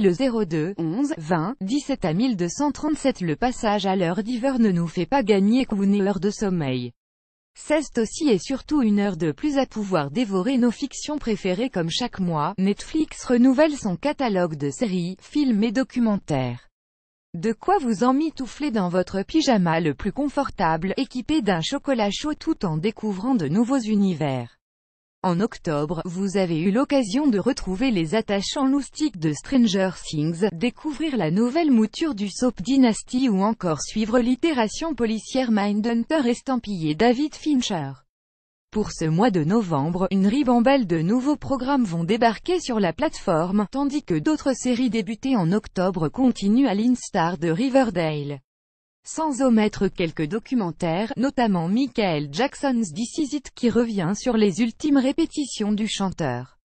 le 02 11 20 17 à 1237. Le passage à l'heure d'hiver ne nous fait pas gagner qu'une heure de sommeil. C'est aussi et surtout une heure de plus à pouvoir dévorer nos fictions préférées comme chaque mois, Netflix renouvelle son catalogue de séries, films et documentaires. De quoi vous emmitoufler dans votre pyjama le plus confortable, équipé d'un chocolat chaud tout en découvrant de nouveaux univers. En octobre, vous avez eu l'occasion de retrouver les attachants loustiques de Stranger Things, découvrir la nouvelle mouture du Soap Dynasty ou encore suivre l'itération policière Mindhunter estampillée David Fincher. Pour ce mois de novembre, une ribambelle de nouveaux programmes vont débarquer sur la plateforme, tandis que d'autres séries débutées en octobre continuent à l'instar de Riverdale. Sans omettre quelques documentaires, notamment Michael Jackson's This Is It qui revient sur les ultimes répétitions du chanteur.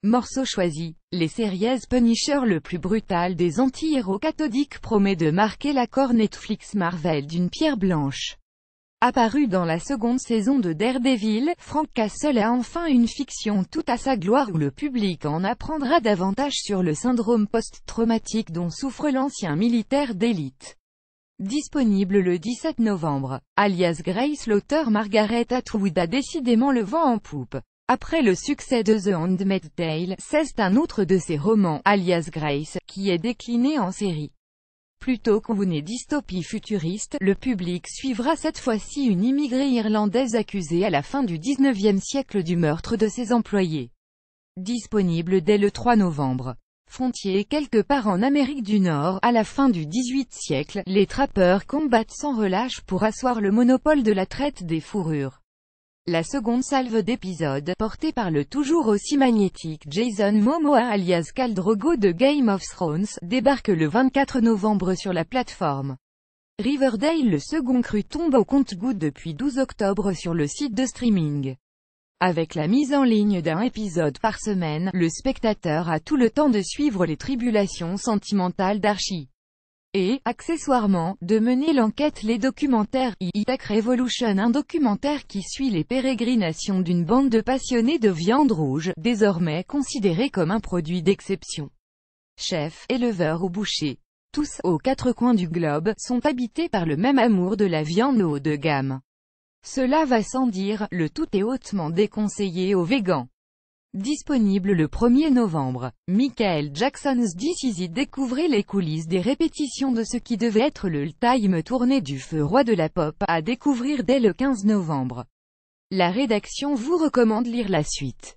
Morceau choisi, les séries Punisher, le plus brutal des anti-héros cathodiques, promet de marquer l'accord Netflix-Marvel d'une pierre blanche. Apparu dans la seconde saison de Daredevil, Frank Castle a enfin une fiction tout à sa gloire où le public en apprendra davantage sur le syndrome post-traumatique dont souffre l'ancien militaire d'élite. Disponible le 17 novembre. Alias Grace, l'auteur Margaret Atwood a décidément le vent en poupe. Après le succès de The Handmaid's Tale, c'est un autre de ses romans, Alias Grace, qui est décliné en série. Plutôt qu'une dystopie futuriste, le public suivra cette fois-ci une immigrée irlandaise accusée à la fin du 19e siècle du meurtre de ses employés. Disponible dès le 3 novembre. Frontier quelque part en Amérique du Nord, à la fin du XVIIIe siècle, les trappeurs combattent sans relâche pour asseoir le monopole de la traite des fourrures. La seconde salve d'épisodes, portée par le toujours aussi magnétique Jason Momoa alias Khal Drogo de Game of Thrones, débarque le 24 novembre sur la plateforme. Riverdale, le second cru, tombe au compte-gouttes depuis 12 octobre sur le site de streaming. Avec la mise en ligne d'un épisode par semaine, le spectateur a tout le temps de suivre les tribulations sentimentales d'Archie. Et, accessoirement, de mener l'enquête. Les documentaires Tech Revolution, un documentaire qui suit les pérégrinations d'une bande de passionnés de viande rouge, désormais considérée comme un produit d'exception. Chefs, éleveurs ou bouchers, tous, aux quatre coins du globe, sont habités par le même amour de la viande haut de gamme. Cela va sans dire, le tout est hautement déconseillé aux végans. Disponible le 1er novembre. Michael Jackson's This Is It, découvrez les coulisses des répétitions de ce qui devait être le time tournée du feu roi de la pop, à découvrir dès le 15 novembre. La rédaction vous recommande lire la suite.